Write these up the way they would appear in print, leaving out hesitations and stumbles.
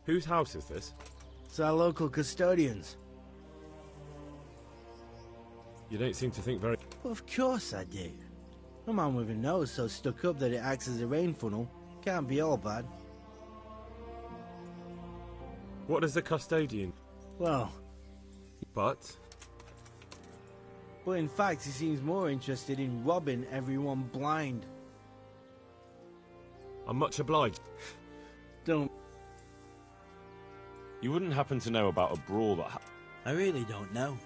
Whose house is this? It's our local custodians. You don't seem to think very... Well, of course I do. A man with a nose so stuck up that it acts as a rain funnel can't be all bad. What is a custodian? Well, But... in fact he seems more interested in robbing everyone blind. I'm much obliged. Don't... You wouldn't happen to know about a brawl that I really don't know.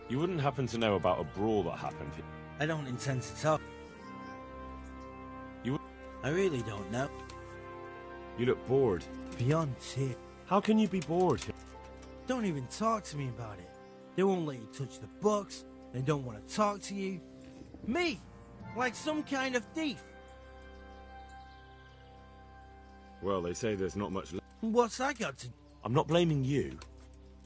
You wouldn't happen to know about a brawl that happened here? I don't intend to talk. I really don't know. You look bored. Beyond here. How can you be bored here? Don't even talk to me about it. They won't let you touch the books. They don't want to talk to you. Me! Like some kind of thief. Well, they say there's not much left. What's that got to... I'm not blaming you.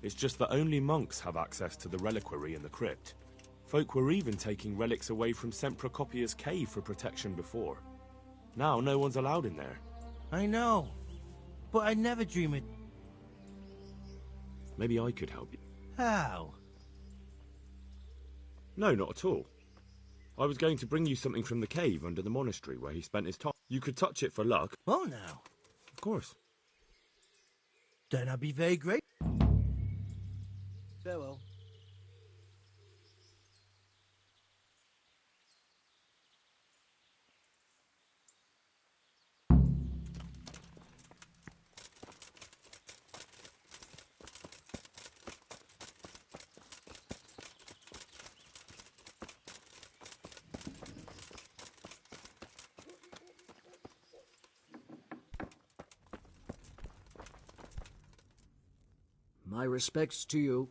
It's just that only monks have access to the reliquary in the crypt. Folk were even taking relics away from Semprocopier's cave for protection before. Now no one's allowed in there. I know. But I'd never dream it. Maybe I could help you. How? No, not at all. I was going to bring you something from the cave under the monastery where he spent his time. You could touch it for luck. Oh, now. Of course. Then I'd be very grateful. Farewell. My respects to you.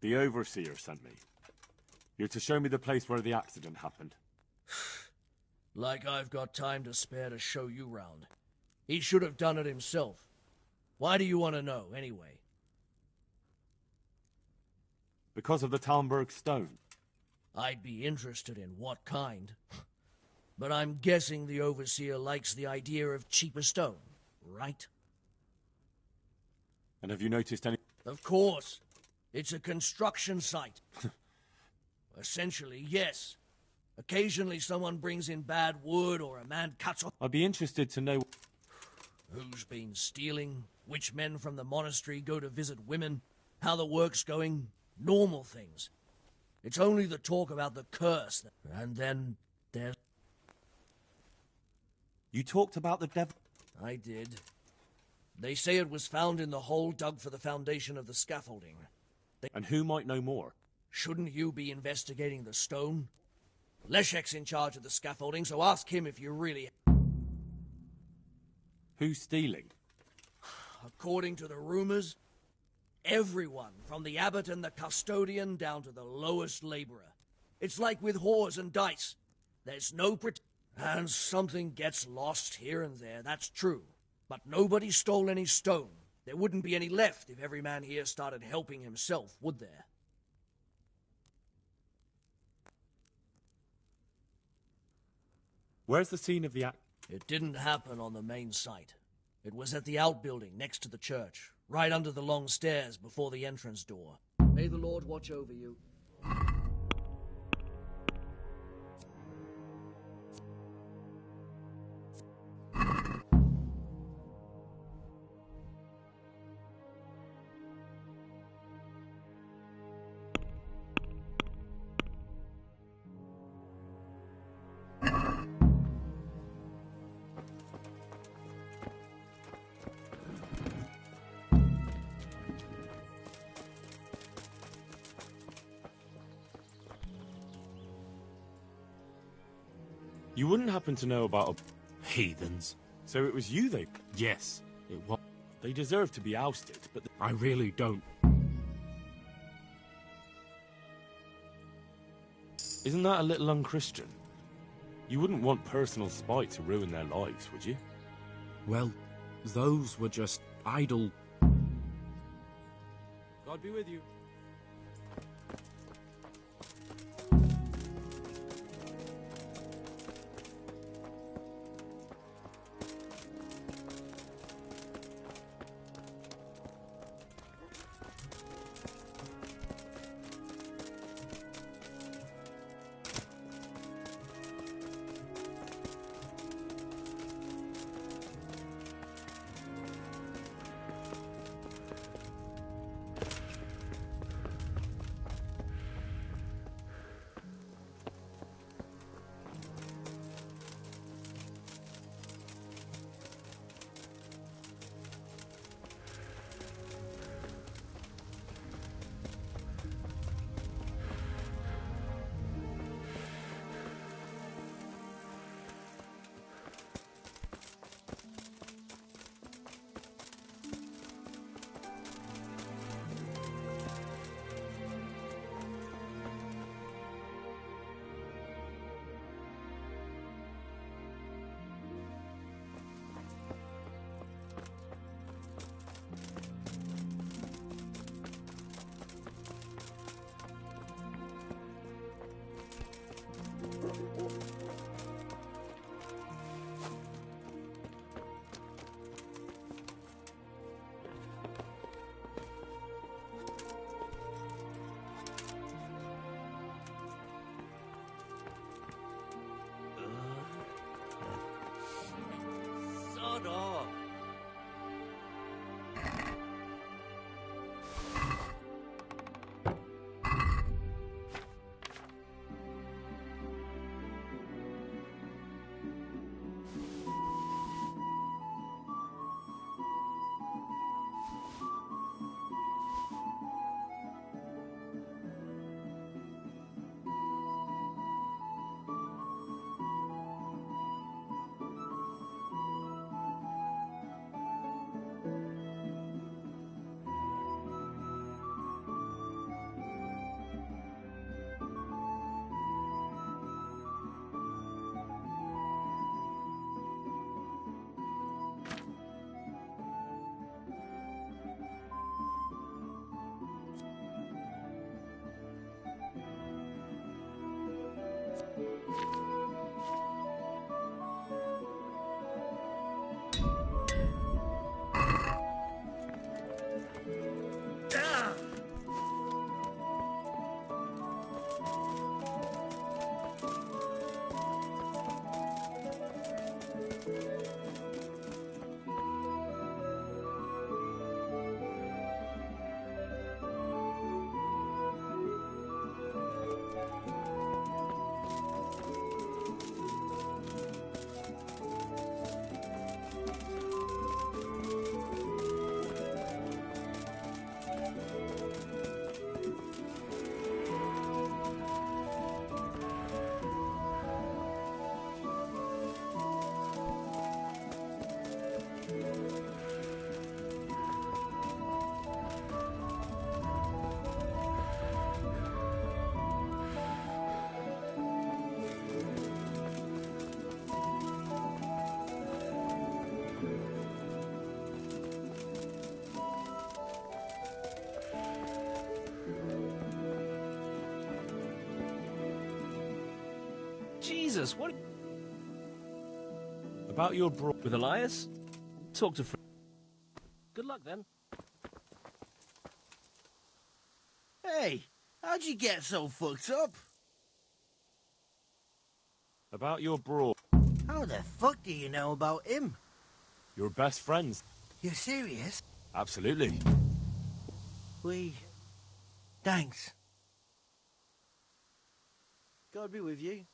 The Overseer sent me. You're to show me the place where the accident happened. Like I've got time to spare to show you round. He should have done it himself. Why do you want to know, anyway? Because of the Talmberg stone. I'd be interested in what kind. But I'm guessing the Overseer likes the idea of cheaper stone, right? And have you noticed any... Of course. It's a construction site. Essentially, yes. Occasionally someone brings in bad wood or a man cuts off... I'd be interested to know... Who's been stealing? Which men from the monastery go to visit women? How the work's going? Normal things. It's only the talk about the curse. And then there's... You talked about the devil... I did. They say it was found in the hole dug for the foundation of the scaffolding. And who might know more? Shouldn't you be investigating the stone? Leszek's in charge of the scaffolding, so ask him if you really... Who's stealing? According to the rumors, everyone, from the abbot and the custodian down to the lowest laborer. It's like with whores and dice. There's no and something gets lost here and there, that's true. But nobody stole any stone. There wouldn't be any left if every man here started helping himself, would there? Where's the scene of the act? It didn't happen on the main site. It was at the outbuilding next to the church, right under the long stairs before the entrance door. May the Lord watch over you. You wouldn't happen to know about a... Heathens. So it was you they... Yes, it was. They deserve to be ousted, but... I really don't. Isn't that a little unchristian? You wouldn't want personal spite to ruin their lives, would you? Well, those were just idle... God be with you. Jesus, what... About your bro... With Elias? Talk to... Good luck, then. Hey, how'd you get so fucked up? About your bro... How the fuck do you know about him? Your best friends. You're serious? Absolutely. Thanks. God be with you.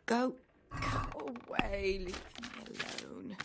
Go away, leave me alone.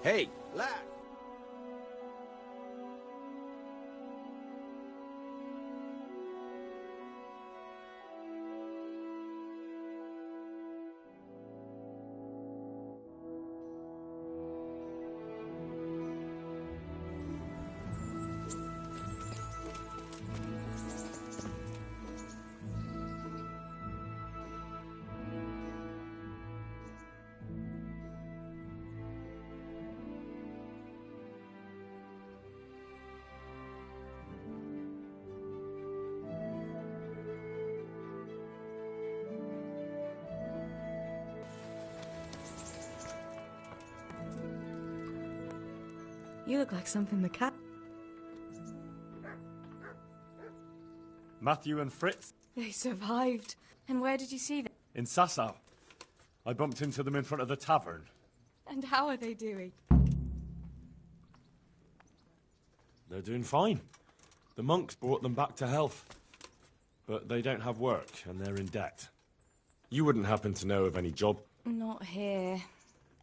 Hey, lad! You look like something the cat... Matthew and Fritz They survived. And where did you see them? in Sasau. I bumped into them in front of the tavern. And how are they doing? They're doing fine. The monks brought them back to health. But they don't have work, and they're in debt. You wouldn't happen to know of any job? Not here.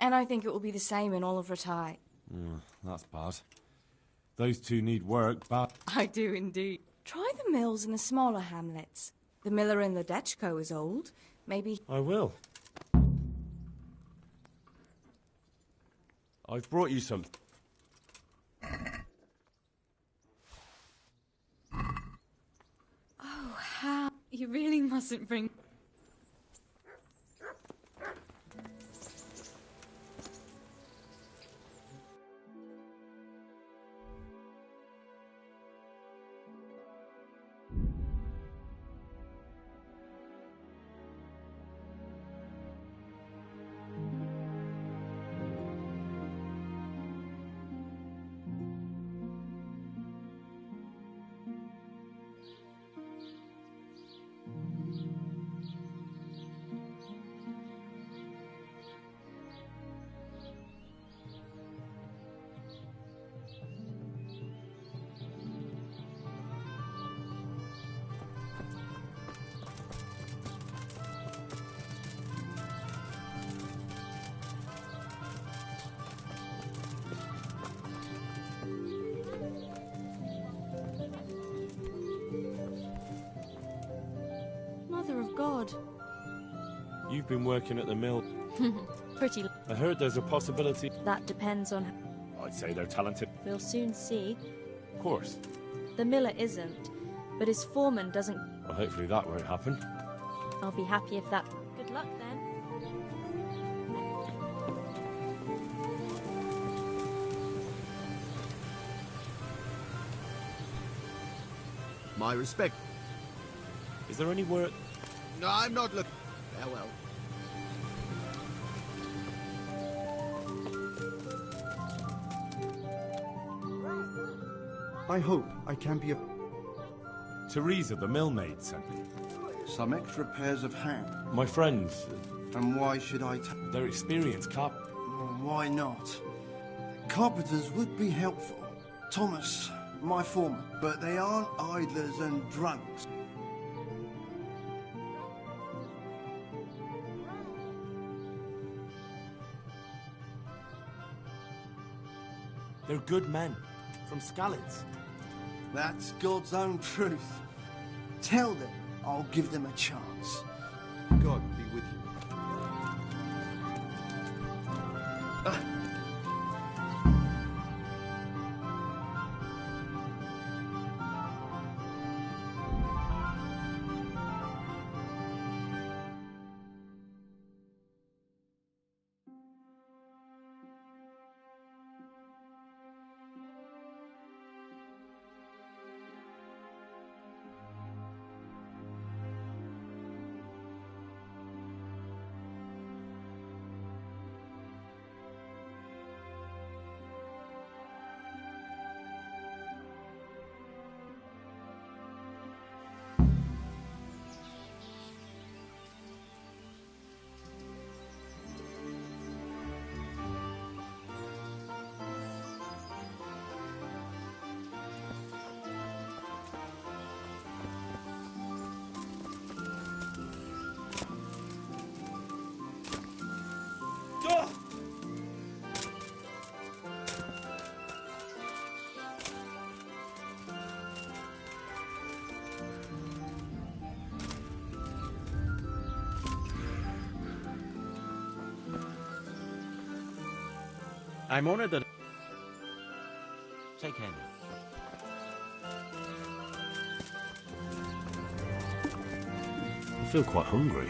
And I think it will be the same in all of Ratai. That's bad. Those two need work, but... I do indeed. Try the mills in the smaller hamlets. The miller in Ledechko is old. Maybe... I will. I've brought you some... Oh, how... You really mustn't bring... Mother of God. You've been working at the mill. Pretty. I heard there's a possibility... That depends on... I'd say they're talented. We'll soon see. Of course. The miller isn't, but his foreman doesn't... Well, hopefully that won't happen. I'll be happy if that... Good luck, then. My respect. Is there any work... No, I'm not looking. Farewell. I hope I can be of Teresa, the millmaid, sent me. some extra pairs of hands. My friends, And why should I they're experienced why not? Carpenters would be helpful. Thomas, my foreman. But they aren't idlers and drunks. They're good men. From Skalitz. That's God's own truth. Tell them I'll give them a chance. God be with you. I'm honored that... Take care now. I feel quite hungry.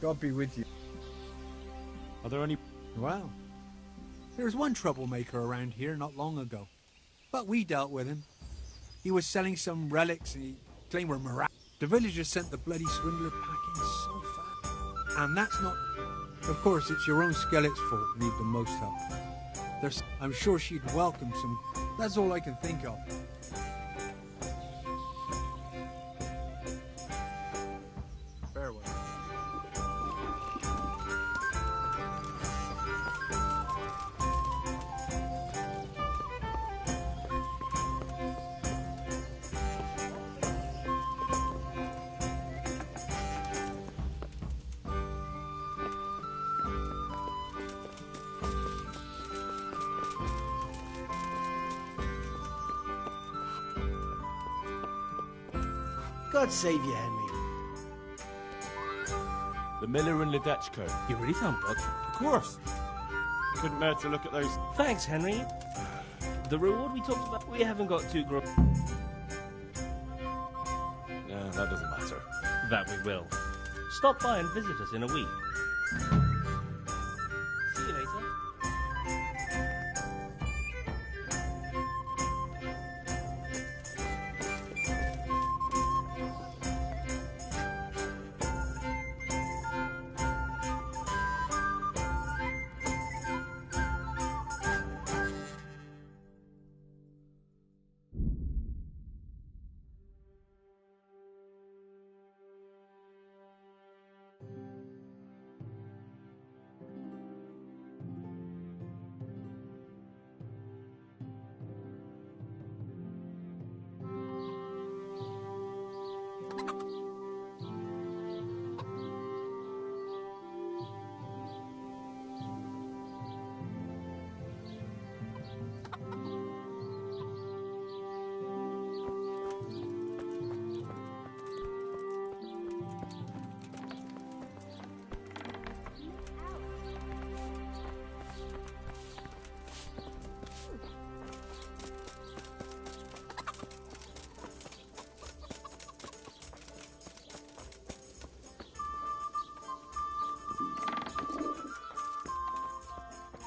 God be with you. Are there any... Well, there was one troublemaker around here not long ago, but we dealt with him. He was selling some relics and he claimed we're miraculous. The villagers sent the bloody swindler packing so fast. And that's not... Of course, it's your own skelet's fault need the most help. I'm sure she'd welcome some... That's all I can think of. Farewell. God save you, Henry. The miller in Ledechko. You really found books? Of course. Couldn't bear to look at those... Thanks, Henry. The reward we talked about, we haven't got too grown. Yeah, that doesn't matter. That we will. Stop by and visit us in a week. See you later.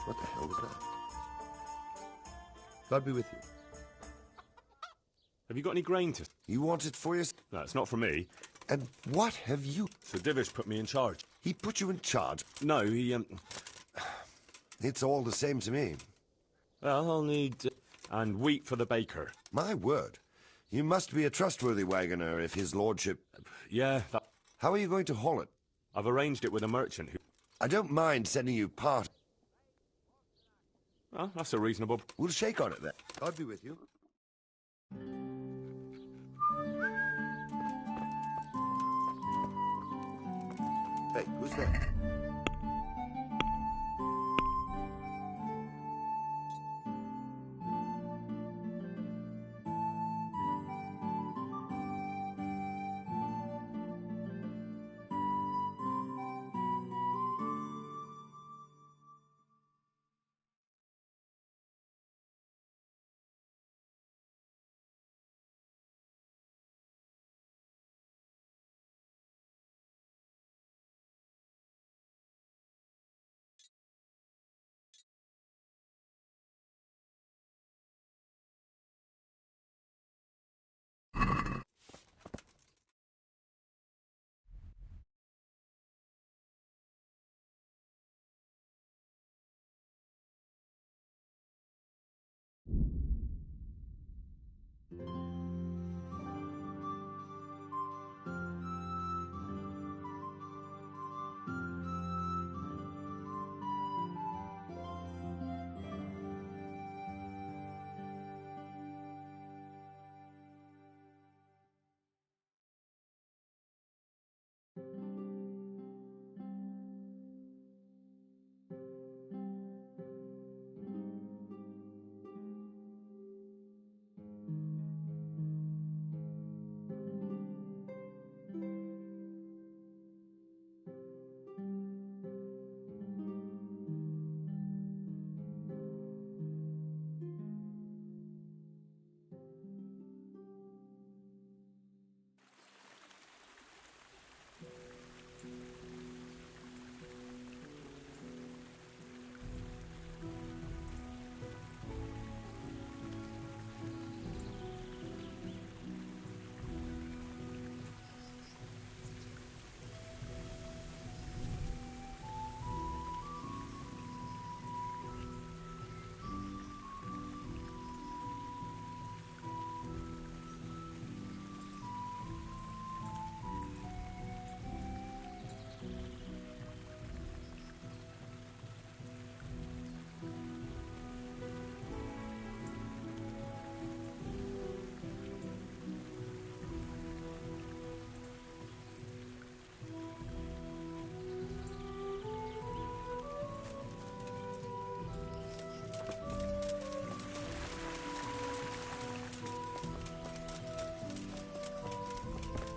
What the hell was that? God be with you. Have you got any grain to... You want it for your... No, it's not for me. And what have you... Sir Divish put me in charge. He put you in charge? No, he, It's all the same to me. Well, I'll need... and wheat for the baker. My word. You must be a trustworthy wagoner if his lordship... Yeah, that... How are you going to haul it? I've arranged it with a merchant who... I don't mind sending you part... Well, that's a reasonable... We'll shake on it then. God be with you. Hey, who's that?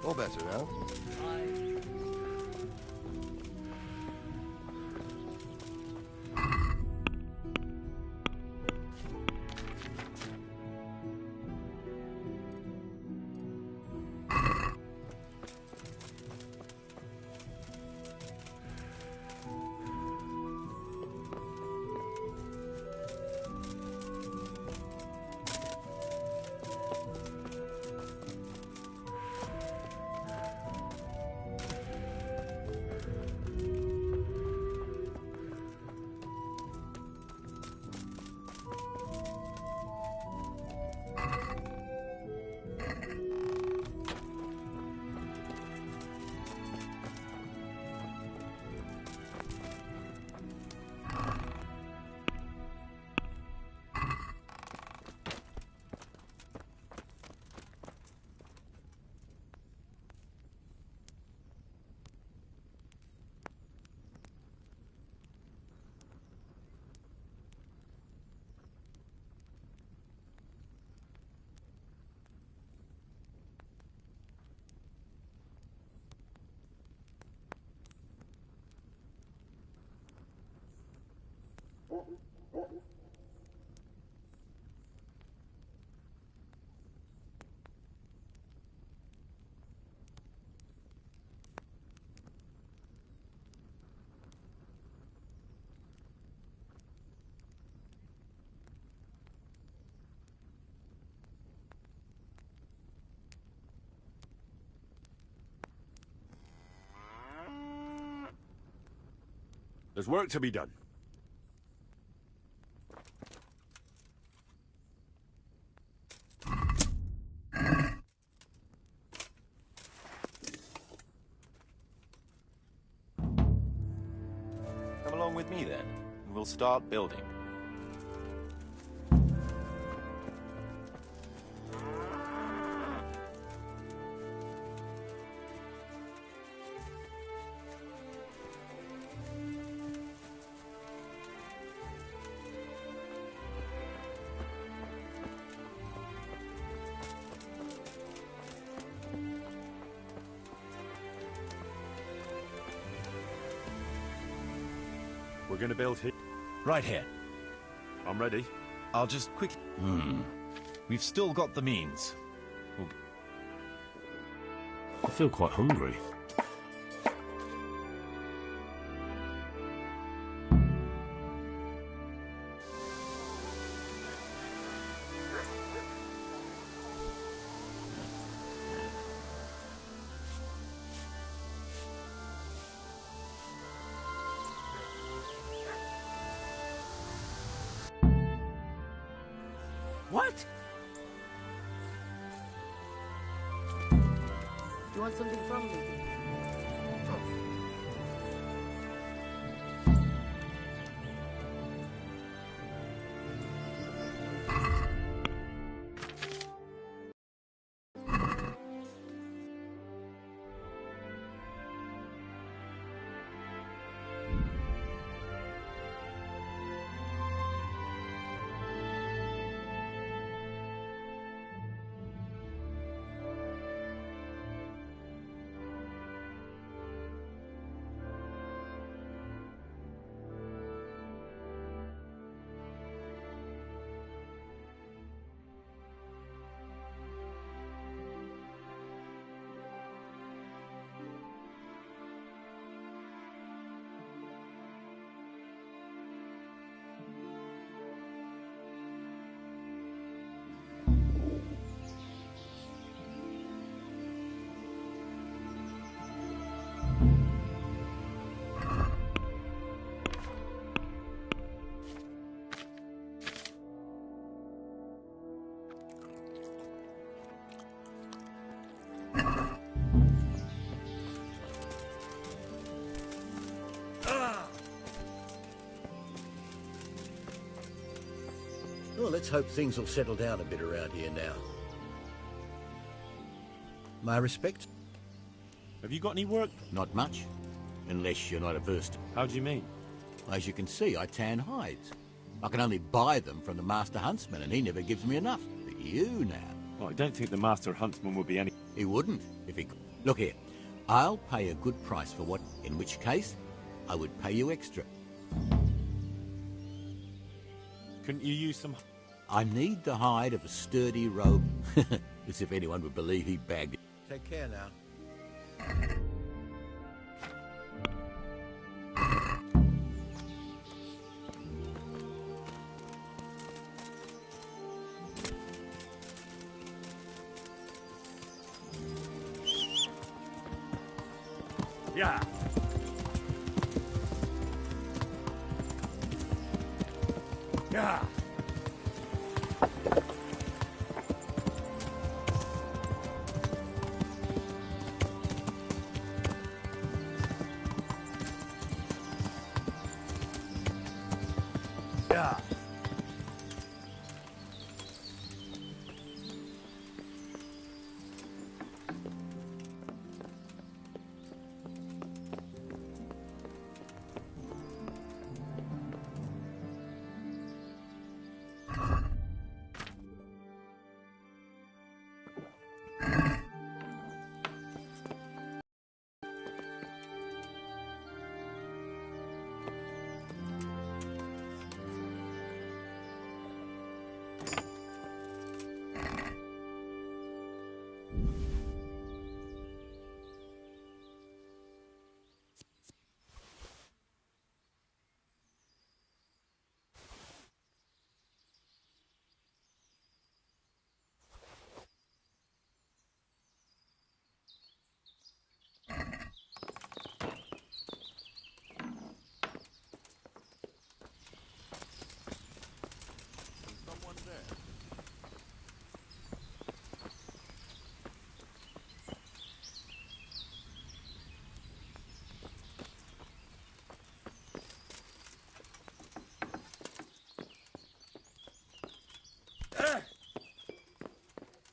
All better now? There's work to be done. Come along with me then, and we'll start building. We're gonna build here. Right here. I'm ready. I'll just quick... We've still got the means. I feel quite hungry. What? You want something from me? Well, let's hope things will settle down a bit around here now. My respect. Have you got any work? Not much, unless you're not averse to. How do you mean? As you can see, I tan hides. I can only buy them from the Master Huntsman, and he never gives me enough. But you now... Well, I don't think the Master Huntsman would be any... He wouldn't, if he could. Look here, I'll pay a good price for what, in which case, I would pay you extra. Couldn't you use some... I need the hide of a sturdy rogue. As if anyone would believe he bagged it. Take care now. Yeah. Yeah. Yeah.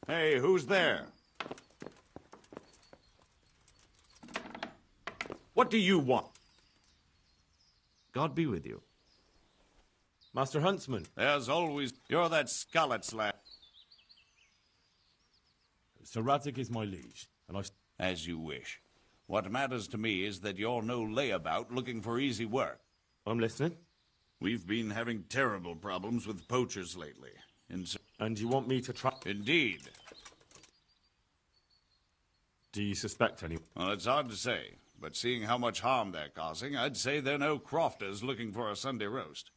Hey, who's there? What do you want? God be with you. Master Huntsman. As always, you're that Scarlet's lad. Sir Radzig is my liege, and I... As you wish. What matters to me is that you're no layabout looking for easy work. I'm listening. We've been having terrible problems with poachers lately. And you want me to try... Indeed. Do you suspect anyone? Well, it's hard to say, but seeing how much harm they're causing, I'd say they're no crofters looking for a Sunday roast.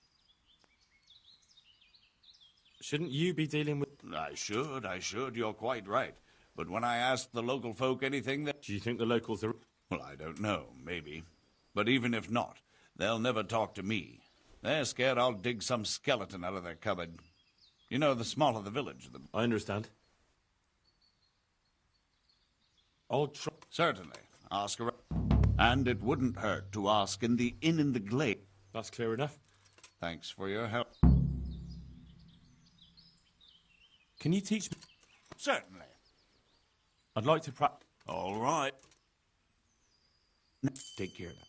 Shouldn't you be dealing with... I should, you're quite right. But when I ask the local folk anything that... Do you think the locals are... Well, I don't know, maybe. But even if not, they'll never talk to me. They're scared I'll dig some skeleton out of their cupboard. You know, the smaller the village, the... I understand. I'll try... Certainly. Ask around. And it wouldn't hurt to ask in the inn in the glade. That's clear enough. Thanks for your help. Can you teach me? Certainly. I'd like to practice. All right. Take care now.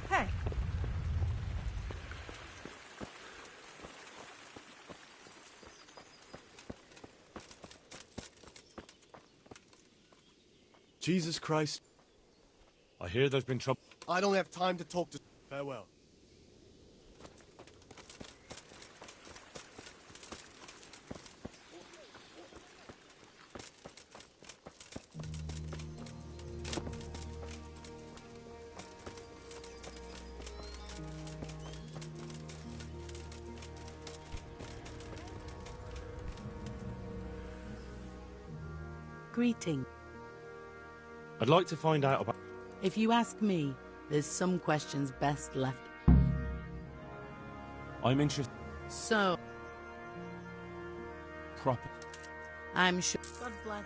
Hey! Jesus Christ. I hear there's been trouble. I don't have time to talk to... Farewell. Greeting. I'd like to find out about... If you ask me, there's some questions best left. I'm interested... So... Proper... I'm sure... God bless.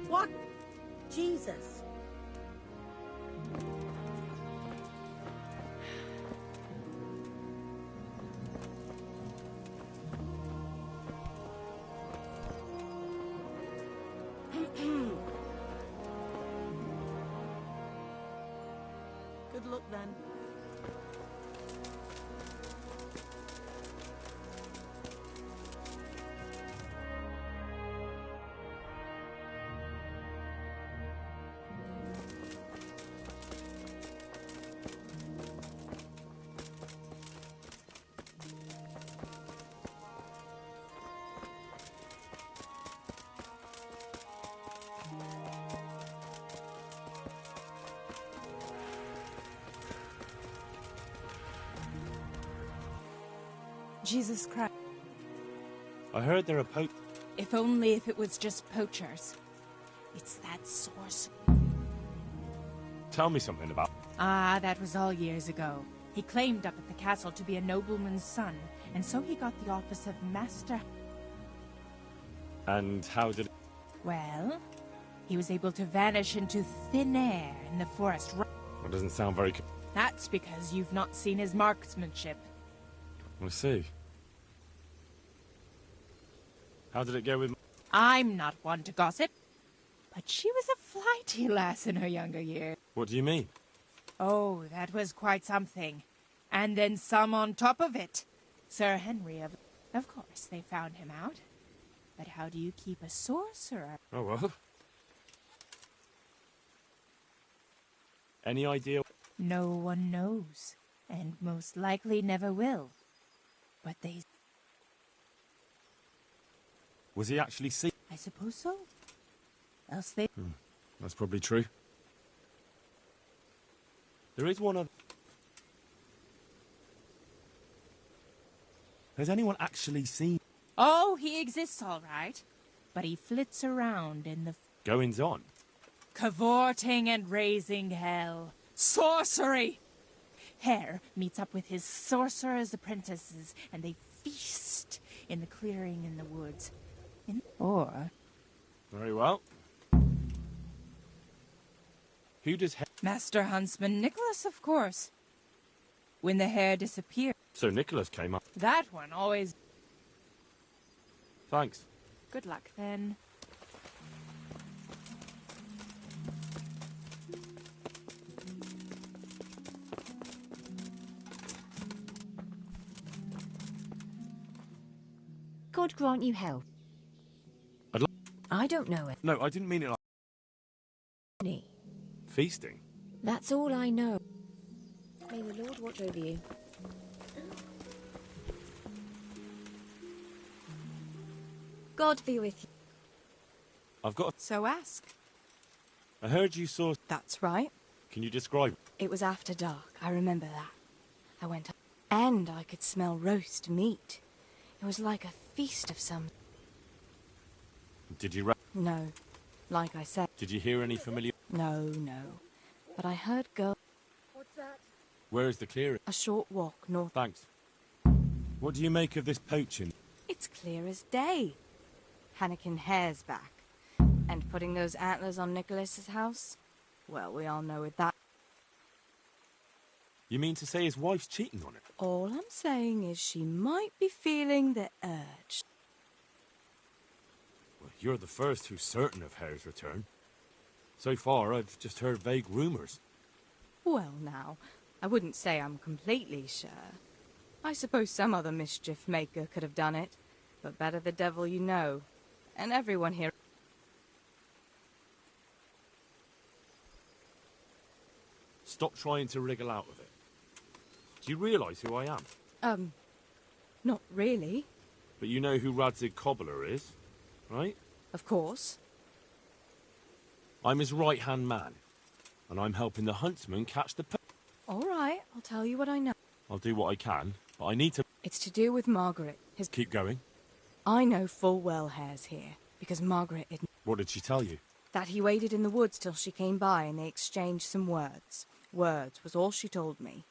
What? Jesus. Good luck then. Jesus Christ. I heard there are If only if it was just poachers. It's that source. Tell me something about... Ah, that was all years ago. He claimed up at the castle to be a nobleman's son, and so he got the office of Master... And how did... Well, he was able to vanish into thin air in the forest. That doesn't sound very... That's because you've not seen his marksmanship. I see. How did it go with... I'm not one to gossip, but she was a flighty lass in her younger years. What do you mean? Oh, that was quite something. And then some on top of it. Sir Henry of... Of course, they found him out. But how do you keep a sorcerer? Oh, well. Any idea? No one knows, and most likely never will. But they... Was he actually seen? I suppose so. Else they... That's probably true. There is one other... Has anyone actually seen... Oh, he exists all right. But he flits around in the... Goings on? Cavorting and raising hell. Sorcery! Hare meets up with his sorcerer's apprentices, and they feast in the clearing in the woods. Or... Very well. Who does... Master Huntsman Nicholas, of course. When the hare disappeared. So Nicholas came up. That one always... Thanks. Good luck, then. God grant you health. I don't know it. No, I didn't mean it like... Any. Feasting? That's all I know. May the Lord watch over you. God be with you. I've got... So ask. I heard you saw... That's right. Can you describe... It was after dark, I remember that. I went up, and I could smell roast meat. It was like a feast of some... Did you... No, like I said. Did you hear any familiar... No. But I heard girls... What's that? Where is the clearing? A short walk north... Thanks. What do you make of this poaching? It's clear as day. Hannikin Hare's back. And putting those antlers on Nicholas's house? Well, we all know with that. You mean to say his wife's cheating on it? All I'm saying is she might be feeling the urge. Well, you're the first who's certain of Hare's return. So far, I've just heard vague rumours. Well, now, I wouldn't say I'm completely sure. I suppose some other mischief maker could have done it, but better the devil you know. And everyone here... Stop trying to wriggle out of it. Do you realise who I am? Not really. But you know who Radzig Cobbler is, right? Of course. I'm his right-hand man, and I'm helping the huntsman catch the... All right, I'll tell you what I know. I'll do what I can, but I need to... It's to do with Margaret. Keep going. I know full well Hare's here, because Margaret had... What did she tell you? That he waited in the woods till she came by and they exchanged some words. Words was all she told me.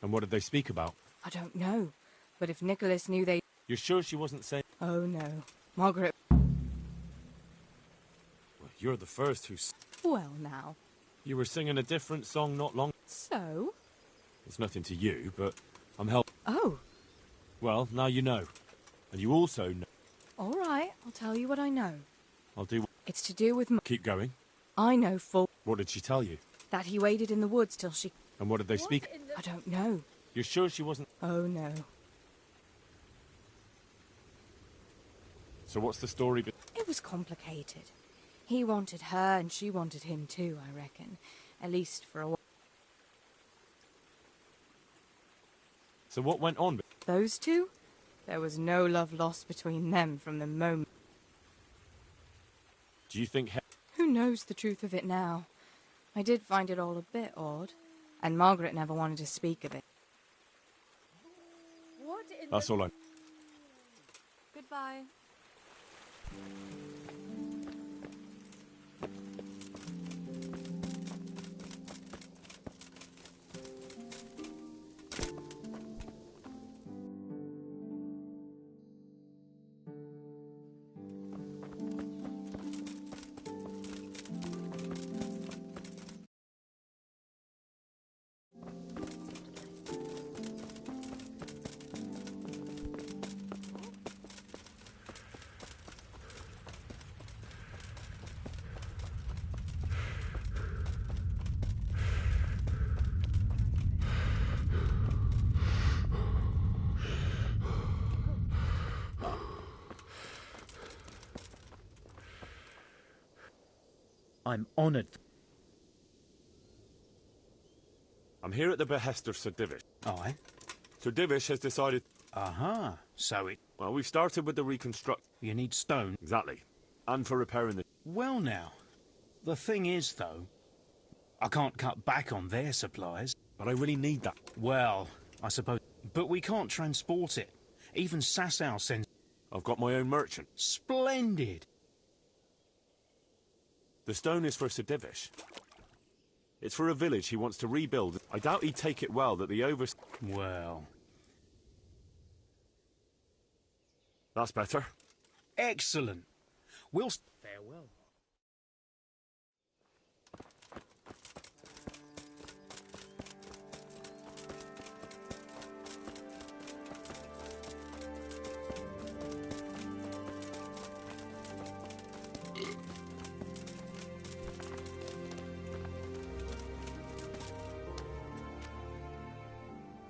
And what did they speak about? I don't know, but if Nicholas knew they... You're sure she wasn't saying... Oh, no. Margaret... Well, you're the first who... Well, now. You were singing a different song not long... So? It's nothing to you, but I'm helping... Oh. Well, now you know. And you also know... All right, I'll tell you what I know. I'll do... It's to do with... Keep going. I know full... What did she tell you? That he waited in the woods till she... And what did they speak? I don't know. You're sure she wasn't... Oh, no. So what's the story? It was complicated. He wanted her and she wanted him too, I reckon. At least for a while. So what went on? Those two? There was no love lost between them from the moment. Do you think... Who knows the truth of it now? I did find it all a bit odd. And Margaret never wanted to speak of it. What in That's all I... Goodbye. I'm honoured. I'm here at the behest of Sir Divish. Aye? Sir Divish has decided... Aha, so it... Well, we've started with the reconstruct... You need stone? Exactly. And for repairing the... Well now, the thing is, though, I can't cut back on their supplies. But I really need that. Well, I suppose... But we can't transport it. Even Sasau sends... I've got my own merchant. Splendid! The stone is for Sir Divish. It's for a village he wants to rebuild. I doubt he'd take it well that the Well... That's better. Excellent. We'll... Farewell.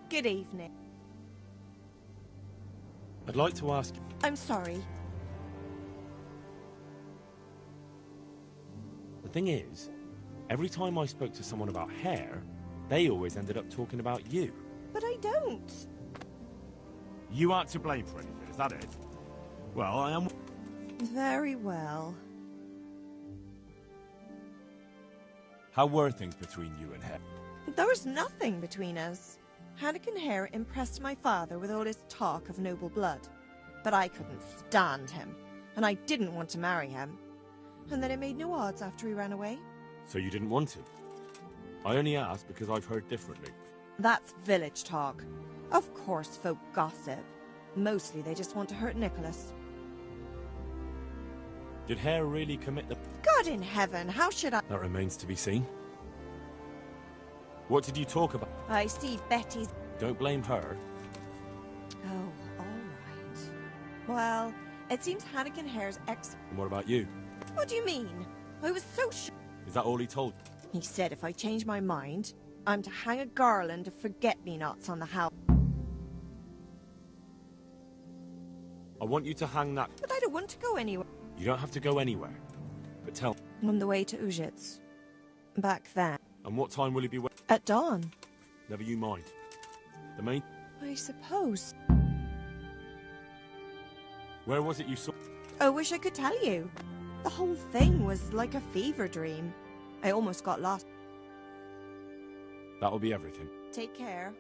Good evening. I'd like to ask... I'm sorry. The thing is, every time I spoke to someone about hair, they always ended up talking about you. But I don't. You aren't to blame for anything, is that it? Well, I am... Very well. How were things between you and Hare? There was nothing between us. Hannikin Hare impressed my father with all his talk of noble blood. But I couldn't stand him, and I didn't want to marry him. And then it made no odds after he ran away. So you didn't want to? I only asked because I've heard differently. That's village talk. Of course folk gossip. Mostly they just want to hurt Nicholas. Did Hare really commit the... God in heaven, how should I... That remains to be seen. What did you talk about? I see Betty's... Don't blame her. Oh, all right. Well, it seems Hannikin Hare's ex... And what about you? What do you mean? I was so sure... Is that all he told you? He said if I change my mind, I'm to hang a garland of forget-me-nots on the house. I want you to hang that... But I don't want to go anywhere. You don't have to go anywhere. But tell... On the way to Ujits. Back then. And what time will he be... At dawn. Never you mind. The main... I suppose. Where was it you saw... I wish I could tell you. The whole thing was like a fever dream. I almost got lost. That'll be everything. Take care.